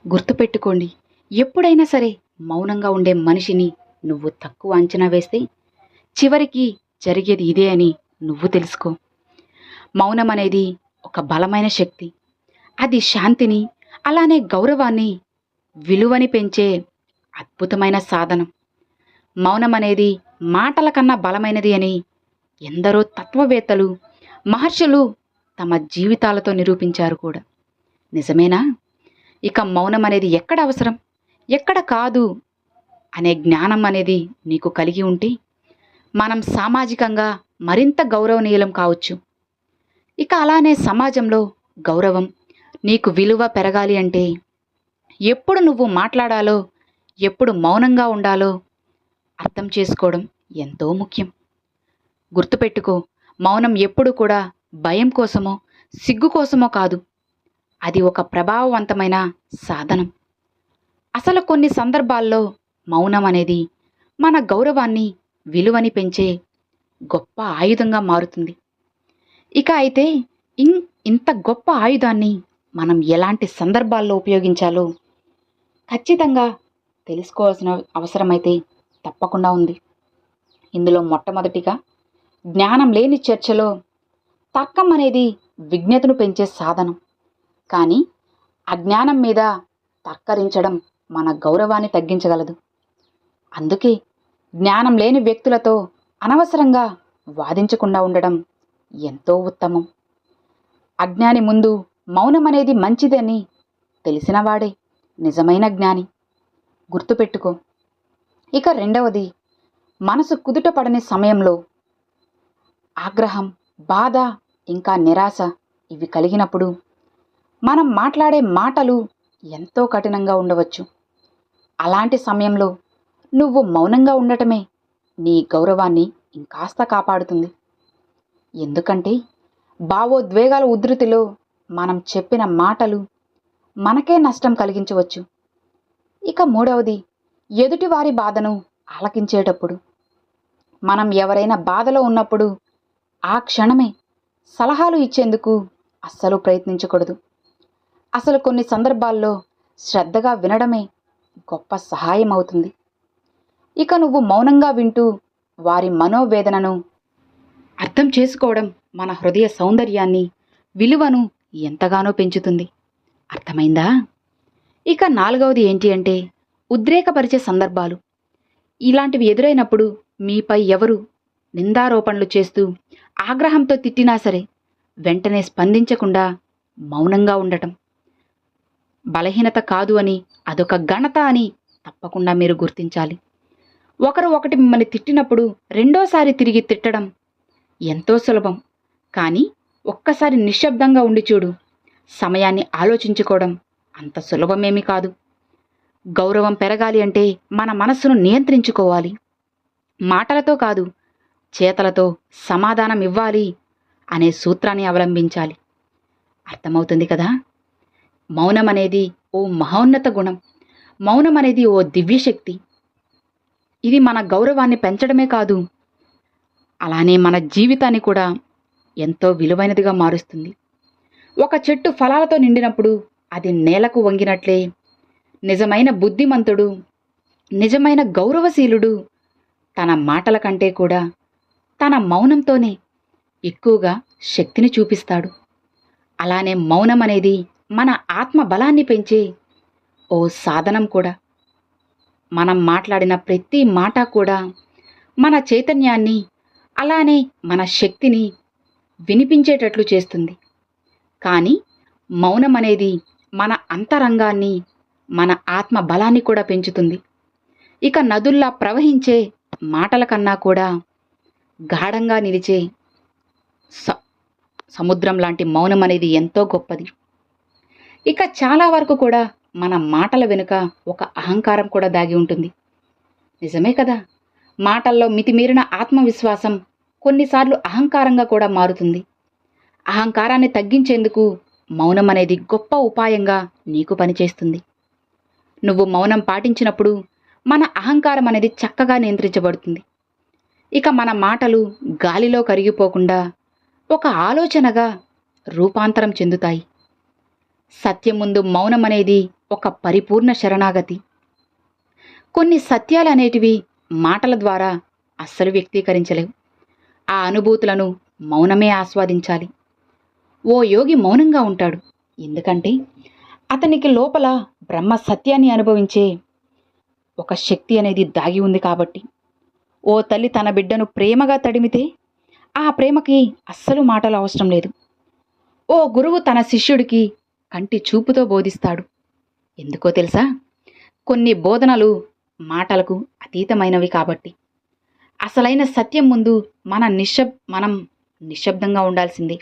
గుర్తుపెట్టుకోండి, ఎప్పుడైనా సరే మౌనంగా ఉండే మనిషిని నువ్వు తక్కువ అంచనా వేస్తే చివరికి జరిగేది ఇదే అని నువ్వు తెలుసుకో. మౌనం అనేది ఒక బలమైన శక్తి. అది శాంతిని, అలానే గౌరవాన్ని, విలువని పెంచే అద్భుతమైన సాధనం. మౌనం అనేది మాటల కన్నా బలమైనది అని ఎందరో తత్వవేత్తలు, మహర్షులు తమ జీవితాలతో నిరూపించారు కూడా. నిజమేనా? ఇక మౌనం అనేది ఎక్కడ అవసరం, ఎక్కడ కాదు అనే జ్ఞానం అనేది నీకు కలిగి ఉంటే మనం సామాజికంగా మరింత గౌరవనీయులం కావచ్చు. ఇక అలానే సమాజంలో గౌరవం, నీకు విలువ పెరగాలి అంటే ఎప్పుడు నువ్వు మాట్లాడాలో, ఎప్పుడు మౌనంగా ఉండాలో అర్థం చేసుకోవడం ఎంతో ముఖ్యం. గుర్తుపెట్టుకో, మౌనం ఎప్పుడు కూడా భయం కోసమో, సిగ్గు కోసమో కాదు. అది ఒక ప్రభావవంతమైన సాధనం. అసలు కొన్ని సందర్భాల్లో మౌనం అనేది మన గౌరవాన్ని, విలువని పెంచే గొప్ప ఆయుధంగా మారుతుంది. ఇక అయితే ఇంత గొప్ప ఆయుధాన్ని మనం ఎలాంటి సందర్భాల్లో ఉపయోగించాలో ఖచ్చితంగా తెలుసుకోవాల్సిన అవసరమైతే తప్పకుండా ఉంది. ఇందులో మొట్టమొదటిగా, జ్ఞానం లేని చర్చలో తర్కం అనేది విజ్ఞతను పెంచే సాధనం. కానీ అజ్ఞానం మీద తర్కరించడం మన గౌరవాన్ని తగ్గించగలదు. అందుకే జ్ఞానం లేని వ్యక్తులతో అనవసరంగా వాదించకుండా ఉండడం ఎంతో ఉత్తమం. అజ్ఞాని ముందు మౌనం అనేది మంచిదని తెలిసినవాడే నిజమైన జ్ఞాని. గుర్తుపెట్టుకో. ఇక రెండవది, మనసు కుదుట పడని సమయంలో ఆగ్రహం, బాధ, ఇంకా నిరాశ ఇవి కలిగినప్పుడు మనం మాట్లాడే మాటలు ఎంతో కఠినంగా ఉండవచ్చు. అలాంటి సమయంలో నువ్వు మౌనంగా ఉండటమే నీ గౌరవాన్ని ఇంకాస్త కాపాడుతుంది. ఎందుకంటే భావోద్వేగాల ఉధృతిలో మనం చెప్పిన మాటలు మనకే నష్టం కలిగించవచ్చు. ఇక మూడవది, ఎదుటివారి బాధను ఆలకించేటప్పుడు మనం ఎవరైనా బాధలో ఉన్నప్పుడు ఆ క్షణమే సలహాలు ఇచ్చేందుకు అస్సలు ప్రయత్నించకూడదు. అసలు కొన్ని సందర్భాల్లో శ్రద్ధగా వినడమే గొప్ప సహాయం అవుతుంది. ఇక నువ్వు మౌనంగా వింటూ వారి మనోవేదనను అర్థం చేసుకోవడం మన హృదయ సౌందర్యాన్ని, విలువను ఎంతగానో పెంచుతుంది. అర్థమైందా? ఇక నాలుగవది ఏంటి అంటే, ఉద్రేకపరిచే సందర్భాలు. ఇలాంటివి ఎదురైనప్పుడు మీపై ఎవరు నిందారోపణలు చేస్తూ ఆగ్రహంతో తిట్టినా సరే వెంటనే స్పందించకుండా మౌనంగా ఉండటం బలహీనత కాదు అని, అదొక ఘనత అని తప్పకుండా మీరు గుర్తించాలి. ఒకటి మిమ్మల్ని తిట్టినప్పుడు రెండోసారి తిరిగి తిట్టడం ఎంతో సులభం. కానీ ఒక్కసారి నిశ్శబ్దంగా ఉండి చూడు, సమయాన్ని ఆలోచించుకోవడం అంత సులభమేమీ కాదు. గౌరవం పెరగాలి అంటే మన మనస్సును నియంత్రించుకోవాలి. మాటలతో కాదు, చేతలతో సమాధానం ఇవ్వాలి అనే సూత్రాన్ని అవలంబించాలి. అర్థమవుతుంది కదా? మౌనం అనేది ఓ మహోన్నత గుణం. మౌనం అనేది ఓ దివ్యశక్తి. ఇది మన గౌరవాన్ని పెంచడమే కాదు, అలానే మన జీవితాన్ని కూడా ఎంతో విలువైనదిగా మారుస్తుంది. ఒక చెట్టు ఫలాలతో నిండినప్పుడు అది నేలకు వంగినట్లే నిజమైన బుద్ధిమంతుడు, నిజమైన గౌరవశీలుడు తన మాటల కంటే కూడా తన మౌనంతోనే ఎక్కువగా శక్తిని చూపిస్తాడు. అలానే మౌనం అనేది మన ఆత్మ బలాన్ని పెంచే ఓ సాధనం కూడా. మనం మాట్లాడిన ప్రతి మాట కూడా మన చైతన్యాన్ని, అలానే మన శక్తిని వినిపించేటట్లు చేస్తుంది. కానీ మౌనం అనేది మన అంతరంగాన్ని, మన ఆత్మ బలాన్ని కూడా పెంచుతుంది. ఇక నదుల్లా ప్రవహించే మాటల కన్నా కూడా గాఢంగా నిలిచే సముద్రం లాంటి మౌనం అనేది ఎంతో గొప్పది. ఇక చాలా వరకు కూడా మన మాటల వెనుక ఒక అహంకారం కూడా దాగి ఉంటుంది. నిజమే కదా? మాటల్లో మితిమీరిన ఆత్మవిశ్వాసం కొన్నిసార్లు అహంకారంగా కూడా మారుతుంది. అహంకారాన్ని తగ్గించేందుకు మౌనం అనేది గొప్ప ఉపాయంగా నీకు పనిచేస్తుంది. నువ్వు మౌనం పాటించినప్పుడు మన అహంకారం అనేది చక్కగా నియంత్రించబడుతుంది. ఇక మన మాటలు గాలిలో కరిగిపోకుండా ఒక ఆలోచనగా రూపాంతరం చెందుతాయి. సత్యం ముందు మౌనం అనేది ఒక పరిపూర్ణ శరణాగతి. కొన్ని సత్యాలు అనేటివి మాటల ద్వారా అస్సలు వ్యక్తీకరించలేవు. ఆ అనుభూతులను మౌనమే ఆస్వాదించాలి. ఓ యోగి మౌనంగా ఉంటాడు. ఎందుకంటే అతనికి లోపల బ్రహ్మ సత్యాన్ని అనుభవించే ఒక శక్తి అనేది దాగి ఉంది కాబట్టి. ఓ తల్లి తన బిడ్డను ప్రేమగా తడిమితే ఆ ప్రేమకి అస్సలు మాటలు అవసరం లేదు. ఓ గురువు తన శిష్యుడికి కంటి చూపుతో బోధిస్తాడు. ఎందుకో తెలుసా? కొన్ని బోధనలు మాటలకు అతీతమైనవి కాబట్టి. అసలైన సత్యం ముందు మనం నిశ్శబ్దంగా ఉండాల్సిందే.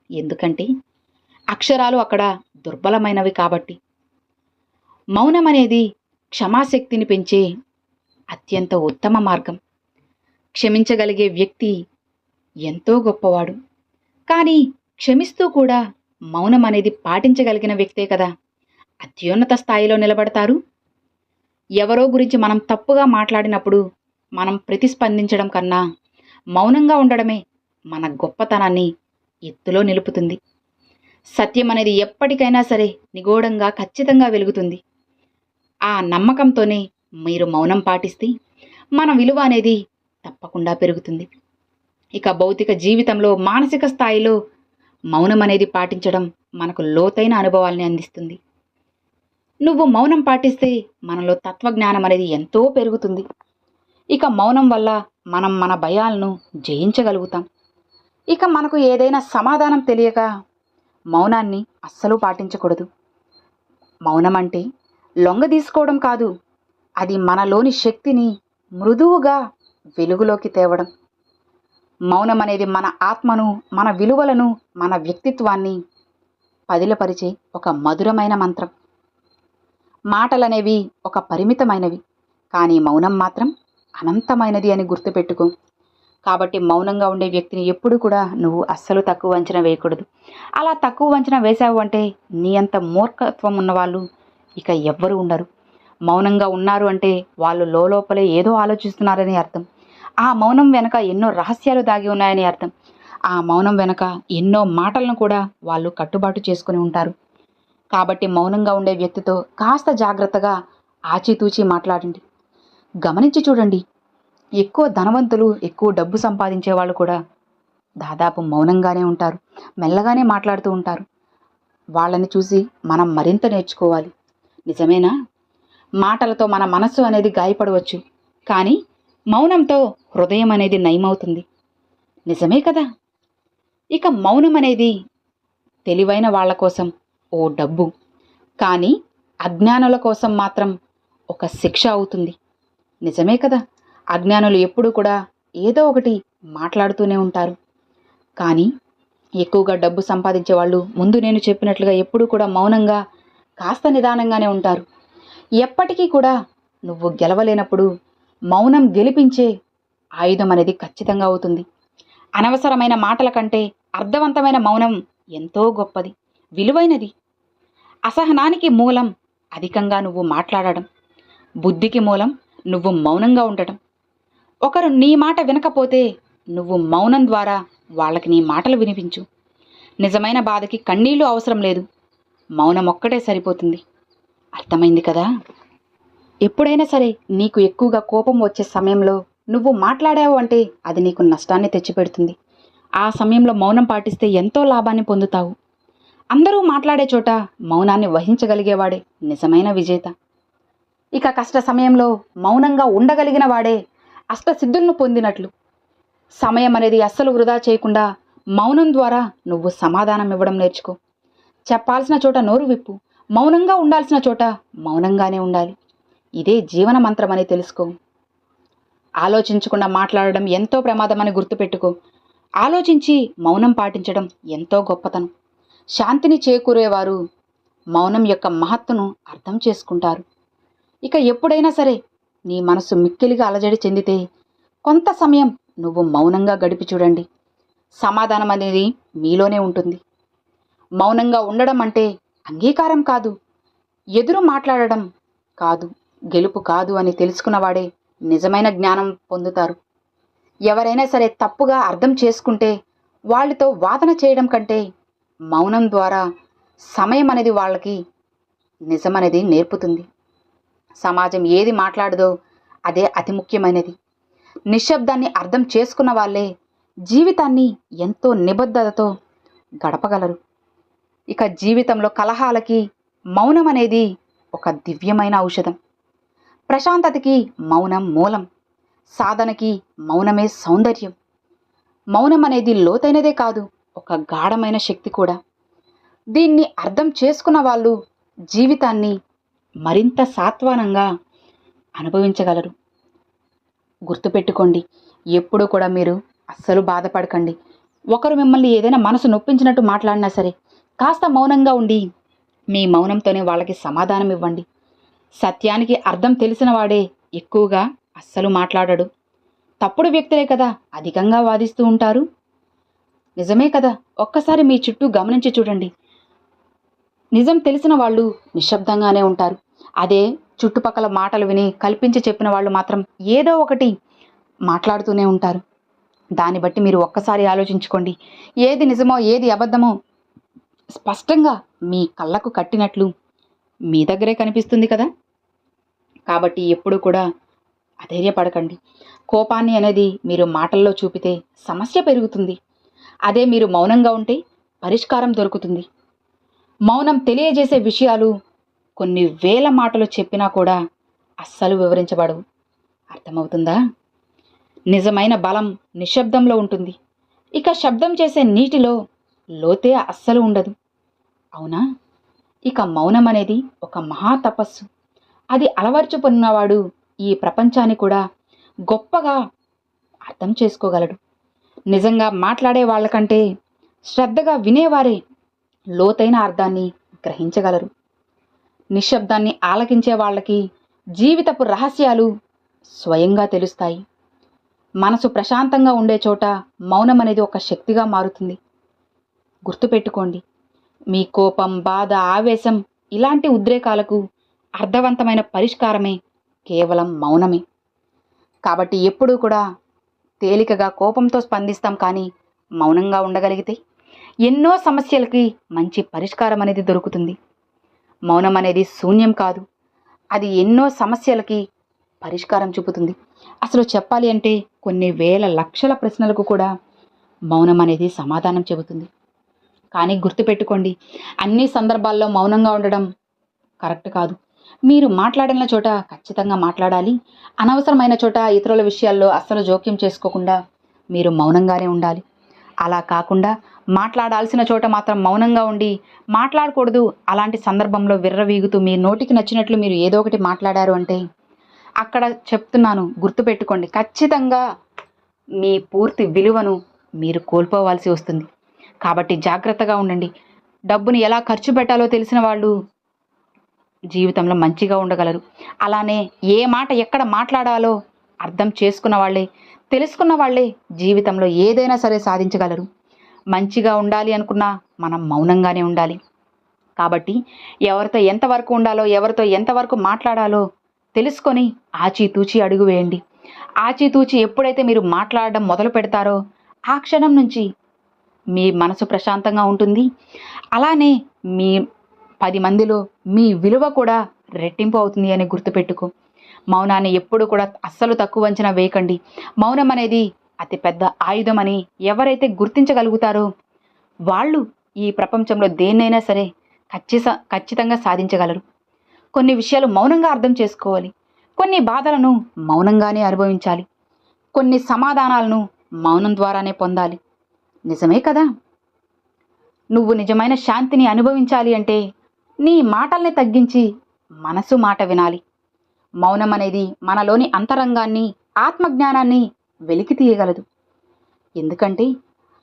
ఎందుకంటే అక్షరాలు అక్కడ దుర్బలమైనవి కాబట్టి. మౌనం అనేది క్షమాశక్తిని పెంచే అత్యంత ఉత్తమ మార్గం. క్షమించగలిగే వ్యక్తి ఎంతో గొప్పవాడు. కానీ క్షమిస్తూ కూడా మౌనం అనేది పాటించగలిగిన వ్యక్తే కదా అత్యున్నత స్థాయిలో నిలబడతారు. ఎవరో గురించి మనం తప్పుగా మాట్లాడినప్పుడు మనం ప్రతిస్పందించడం కన్నా మౌనంగా ఉండడమే మన గొప్పతనాన్ని ఎత్తులో నిలుపుతుంది. సత్యం అనేది ఎప్పటికైనా సరే నిగూఢంగా ఖచ్చితంగా వెలుగుతుంది. ఆ నమ్మకంతోనే మీరు మౌనం పాటిస్తే మన విలువ అనేది తప్పకుండా పెరుగుతుంది. ఇక భౌతిక జీవితంలో మానసిక స్థాయిలో మౌనం అనేది పాటించడం మనకు లోతైన అనుభవాల్ని అందిస్తుంది. నువ్వు మౌనం పాటిస్తే మనలో తత్వజ్ఞానం అనేది ఎంతో పెరుగుతుంది. ఇక మౌనం వల్ల మనం మన భయాలను జయించగలుగుతాం. ఇక మనకు ఏదైనా సమాధానం తెలియక మౌనాన్ని అస్సలు పాటించకూడదు. మౌనం అంటే లొంగ తీసుకోవడం కాదు, అది మనలోని శక్తిని మృదువుగా వెలుగులోకి తేవడం. మౌనం అనేది మన ఆత్మను, మన విలువలను, మన వ్యక్తిత్వాన్ని పదిలపరిచే ఒక మధురమైన మంత్రం. మాటలనేవి ఒక పరిమితమైనవి, కానీ మౌనం మాత్రం అనంతమైనది అని గుర్తుపెట్టుకో. కాబట్టి మౌనంగా ఉండే వ్యక్తిని ఎప్పుడు కూడా నువ్వు అస్సలు తక్కువ అంచనా వేయకూడదు. అలా తక్కువ అంచనా వేశావు అంటే నీ అంత మూర్ఖత్వం ఉన్నవాళ్ళు ఇక ఎవ్వరూ ఉండరు. మౌనంగా ఉన్నారు అంటే వాళ్ళు లోపలే ఏదో ఆలోచిస్తున్నారని అర్థం. ఆ మౌనం వెనక ఎన్నో రహస్యాలు దాగి ఉన్నాయని అర్థం. ఆ మౌనం వెనక ఎన్నో మాటలను కూడా వాళ్ళు కట్టుబాటు చేసుకుని ఉంటారు. కాబట్టి మౌనంగా ఉండే వ్యక్తితో కాస్త జాగ్రత్తగా ఆచితూచి మాట్లాడండి. గమనించి చూడండి, ఎక్కువ ధనవంతులు, ఎక్కువ డబ్బు సంపాదించే వాళ్ళు కూడా దాదాపు మౌనంగానే ఉంటారు, మెల్లగానే మాట్లాడుతూ ఉంటారు. వాళ్ళని చూసి మనం మరింత నేర్చుకోవాలి. నిజమేనా? మాటలతో మన మనస్సు అనేది గాయపడవచ్చు, కానీ మౌనంతో హృదయం అనేది నయమవుతుంది. నిజమే కదా? ఇక మౌనం అనేది తెలివైన వాళ్ళ కోసం ఓ డబ్బు, కానీ అజ్ఞానుల కోసం మాత్రం ఒక శిక్ష అవుతుంది. నిజమే కదా? అజ్ఞానులు ఎప్పుడూ కూడా ఏదో ఒకటి మాట్లాడుతూనే ఉంటారు. కానీ ఎక్కువగా డబ్బు సంపాదించే వాళ్ళు ముందు నేను చెప్పినట్లుగా ఎప్పుడూ కూడా మౌనంగా, కాస్త నిదానంగానే ఉంటారు. ఎప్పటికీ కూడా నువ్వు గెలవలేనప్పుడు మౌనం గెలిపించే ఆయుధం అనేది ఖచ్చితంగా అవుతుంది. అనవసరమైన మాటల కంటే అర్థవంతమైన మౌనం ఎంతో గొప్పది, విలువైనది. అసహనానికి మూలం అధికంగా నువ్వు మాట్లాడడం, బుద్ధికి మూలం నువ్వు మౌనంగా ఉండటం. ఒకరు నీ మాట వినకపోతే నువ్వు మౌనం ద్వారా వాళ్ళకి నీ మాటలు వినిపించు. నిజమైన బాధకి కన్నీళ్లు అవసరం లేదు, మౌనం ఒక్కటే సరిపోతుంది. అర్థమైంది కదా? ఎప్పుడైనా సరే నీకు ఎక్కువగా కోపం వచ్చే సమయంలో నువ్వు మాట్లాడావు అంటే అది నీకు నష్టాన్ని తెచ్చిపెడుతుంది. ఆ సమయంలో మౌనం పాటిస్తే ఎంతో లాభాన్ని పొందుతావు. అందరూ మాట్లాడే చోట మౌనాన్ని వహించగలిగేవాడే నిజమైన విజేత. ఇక కష్ట సమయంలో మౌనంగా ఉండగలిగిన వాడే అష్టసిద్ధులను పొందినట్లు. సమయం అనేది అస్సలు వృధా చేయకుండా మౌనం ద్వారా నువ్వు సమాధానం ఇవ్వడం నేర్చుకో. చెప్పాల్సిన చోట నోరు విప్పు, మౌనంగా ఉండాల్సిన చోట మౌనంగానే ఉండాలి. ఇదే జీవన మంత్రం అని తెలుసుకో. ఆలోచించకుండా మాట్లాడడం ఎంతో ప్రమాదమని గుర్తుపెట్టుకో. ఆలోచించి మౌనం పాటించడం ఎంతో గొప్పతనం. శాంతిని చేకూరేవారు మౌనం యొక్క మహత్తును అర్థం చేసుకుంటారు. ఇక ఎప్పుడైనా సరే నీ మనసు మిక్కిలిగా అలజడి చెందితే కొంత సమయం నువ్వు మౌనంగా గడిపి చూడండి. సమాధానం అనేది మీలోనే ఉంటుంది. మౌనంగా ఉండడం అంటే అంగీకారం కాదు, ఎదురు మాట్లాడడం కాదు, గెలుపు కాదు అని తెలుసుకున్నవాడే నిజమైన జ్ఞానం పొందుతారు. ఎవరైనా సరే తప్పుగా అర్థం చేసుకుంటే వాళ్ళతో వాదన చేయడం కంటే మౌనం ద్వారా సమయం అనేది వాళ్ళకి నిజం అనేది నేర్పుతుంది. సమాజం ఏది మాట్లాడదో అదే అతి ముఖ్యమైనది. నిశ్శబ్దాన్ని అర్థం చేసుకున్న వాళ్ళే జీవితాన్ని ఎంతో నిబద్ధతతో గడపగలరు. ఇక జీవితంలో కలహాలకి మౌనం అనేది ఒక దివ్యమైన ఔషధం. ప్రశాంతతకి మౌనం మూలం. సాధనకి మౌనమే సౌందర్యం. మౌనం అనేది లోతైనదే కాదు, ఒక గాఢమైన శక్తి కూడా. దీన్ని అర్థం చేసుకున్న వాళ్ళు జీవితాన్ని మరింత సాత్వనంగా అనుభవించగలరు. గుర్తుపెట్టుకోండి, ఎప్పుడూ కూడా మీరు అస్సలు బాధపడకండి. ఒకరు మిమ్మల్ని ఏదైనా మనసు నొప్పించినట్టు మాట్లాడినా సరే కాస్త మౌనంగా ఉండి మీ మౌనంతోనే వాళ్ళకి సమాధానం ఇవ్వండి. సత్యానికి అర్థం తెలిసిన వాడే ఎక్కువగా అస్సలు మాట్లాడడు. తప్పుడు వ్యక్తులే కదా అధికంగా వాదిస్తూ ఉంటారు. నిజమే కదా, ఒక్కసారి మీ చుట్టూ గమనించి చూడండి. నిజం తెలిసిన వాళ్ళు నిశ్శబ్దంగానే ఉంటారు. అదే చుట్టుపక్కల మాటలు విని కల్పించి చెప్పిన వాళ్ళు మాత్రం ఏదో ఒకటి మాట్లాడుతూనే ఉంటారు. దాన్ని బట్టి మీరు ఒక్కసారి ఆలోచించుకోండి. ఏది నిజమో ఏది అబద్ధమో స్పష్టంగా మీ కళ్ళకు కట్టినట్లు మీ దగ్గరే కనిపిస్తుంది కదా. కాబట్టి ఎప్పుడూ కూడా అధైర్యపడకండి. కోపాన్ని అనేది మీరు మాటల్లో చూపితే సమస్య పెరుగుతుంది. అదే మీరు మౌనంగా ఉంటే పరిష్కారం దొరుకుతుంది. మౌనం తెలియజేసే విషయాలు కొన్ని వేల మాటలు చెప్పినా కూడా అస్సలు వివరించబడవు. అర్థమవుతుందా? నిజమైన బలం నిశ్శబ్దంలో ఉంటుంది. ఇక శబ్దం చేసే నీటిలో లోతే అస్సలు ఉండదు. అవునా? ఇక మౌనం అనేది ఒక మహా తపస్సు. అది అలవర్చుకున్నవాడు ఈ ప్రపంచాన్ని కూడా గొప్పగా అర్థం చేసుకోగలడు. నిజంగా మాట్లాడే వాళ్ళకంటే శ్రద్ధగా వినేవారే లోతైన అర్థాన్ని గ్రహించగలరు. నిశ్శబ్దాన్ని ఆలకించే వాళ్ళకి జీవితపు రహస్యాలు స్వయంగా తెలుస్తాయి. మనసు ప్రశాంతంగా ఉండే చోట మౌనం అనేది ఒక శక్తిగా మారుతుంది. గుర్తుపెట్టుకోండి, మీ కోపం, బాధ, ఆవేశం ఇలాంటి ఉద్రేకాలకు అర్థవంతమైన పరిష్కారమే కేవలం మౌనమే. కాబట్టి ఎప్పుడూ కూడా తేలికగా కోపంతో స్పందిస్తాం, కానీ మౌనంగా ఉండగలిగితే ఎన్నో సమస్యలకి మంచి పరిష్కారం అనేది దొరుకుతుంది. మౌనం అనేది శూన్యం కాదు, అది ఎన్నో సమస్యలకి పరిష్కారం చూపుతుంది. అసలు చెప్పాలి అంటే కొన్ని వేల లక్షల ప్రశ్నలకు కూడా మౌనం అనేది సమాధానం చెబుతుంది. కానీ గుర్తుపెట్టుకోండి, అన్ని సందర్భాల్లో మౌనంగా ఉండడం కరెక్ట్ కాదు. మీరు మాట్లాడిన చోట ఖచ్చితంగా మాట్లాడాలి. అనవసరమైన చోట ఇతరుల విషయాల్లో అస్సలు జోక్యం చేసుకోకుండా మీరు మౌనంగానే ఉండాలి. అలా కాకుండా మాట్లాడాల్సిన చోట మాత్రం మౌనంగా ఉండి మాట్లాడకూడదు. అలాంటి సందర్భంలో విర్రవీగుతూ మీ నోటికి నచ్చినట్లు మీరు ఏదో ఒకటి మాట్లాడారు అంటే అక్కడ చెప్తున్నాను, గుర్తుపెట్టుకోండి, ఖచ్చితంగా మీ పూర్తి విలువను మీరు కోల్పోవాల్సి వస్తుంది. కాబట్టి జాగ్రత్తగా ఉండండి. డబ్బుని ఎలా ఖర్చు పెట్టాలో తెలిసిన వాళ్ళు జీవితంలో మంచిగా ఉండగలరు. అలానే ఏ మాట ఎక్కడ మాట్లాడాలో అర్థం చేసుకున్న వాళ్ళే, తెలుసుకున్న వాళ్ళే జీవితంలో ఏదైనా సరే సాధించగలరు. మంచిగా ఉండాలి అనుకున్నా మనం మౌనంగానే ఉండాలి. కాబట్టి ఎవరితో ఎంతవరకు ఉండాలో, ఎవరితో ఎంతవరకు మాట్లాడాలో తెలుసుకొని ఆచితూచి అడుగు వేయండి. ఆచితూచి ఎప్పుడైతే మీరు మాట్లాడడం మొదలు పెడతారో ఆ క్షణం నుంచి మీ మనసు ప్రశాంతంగా ఉంటుంది. అలానే మీ 10 మందిలో మీ విలువ కూడా రెట్టింపు అవుతుంది అని గుర్తుపెట్టుకో. మౌనాన్ని ఎప్పుడు కూడా అస్సలు తక్కువ అంచనా వేయకండి. మౌనం అనేది అతి పెద్ద ఆయుధం అని ఎవరైతే గుర్తించగలుగుతారో వాళ్ళు ఈ ప్రపంచంలో దేన్నైనా సరే ఖచ్చితంగా సాధించగలరు. కొన్ని విషయాలు మౌనంగా అర్థం చేసుకోవాలి. కొన్ని బాధలను మౌనంగానే అనుభవించాలి. కొన్ని సమాధానాలను మౌనం ద్వారానే పొందాలి. నిజమే కదా? నువ్వు నిజమైన శాంతిని అనుభవించాలి అంటే నీ మాటల్ని తగ్గించి మనసు మాట వినాలి. మౌనం అనేది మనలోని అంతరంగాన్ని, ఆత్మజ్ఞానాన్ని వెలికి తీయగలదు. ఎందుకంటే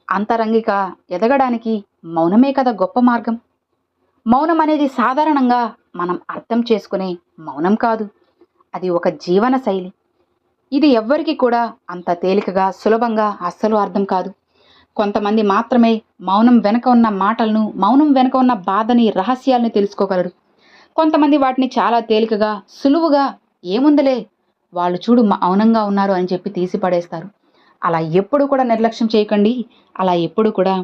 అంతరంగిక ఎదగడానికి మౌనమే కదా గొప్ప మార్గం. మౌనం అనేది సాధారణంగా మనం అర్థం చేసుకునే మౌనం కాదు, అది ఒక జీవన శైలి. ఇది ఎవ్వరికి కూడా అంత తేలికగా, సులభంగా అస్సలు అర్థం కాదు. కొంతమంది మాత్రమే మౌనం వెనుక ఉన్న మాటలను, మౌనం వెనుక ఉన్న బాధని, రహస్యాల్ని తెలుసుకోగలరు. కొంతమంది వాటిని చాలా తేలికగా, సులువుగా ఏముందిలే వాళ్ళు చూడు మౌనంగా ఉన్నారు అని చెప్పి తీసి పడేస్తారు. అలా ఎప్పుడు కూడా నిర్లక్ష్యం చేయకండి. అలా ఎప్పుడు కూడా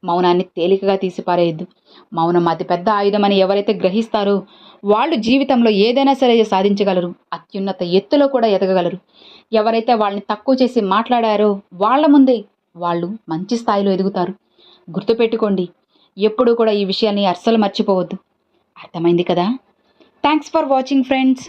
మౌనాన్ని తేలికగా తీసిపారేయద్దు. మౌనం అతిపెద్ద ఆయుధమని ఎవరైతే గ్రహిస్తారో వాళ్ళు జీవితంలో ఏదైనా సరే సాధించగలరు, అత్యున్నత ఎత్తులో కూడా ఎదగగలరు. ఎవరైతే వాళ్ళని తక్కువ చేసి మాట్లాడారో వాళ్ళ ముందే వాళ్ళు మంచి స్థాయిలో ఎదుగుతారు. గుర్తుపెట్టుకోండి, ఎప్పుడూ కూడా ఈ విషయాన్ని అస్సలు మర్చిపోవద్దు. అర్థమైంది కదా? Thanks for watching friends.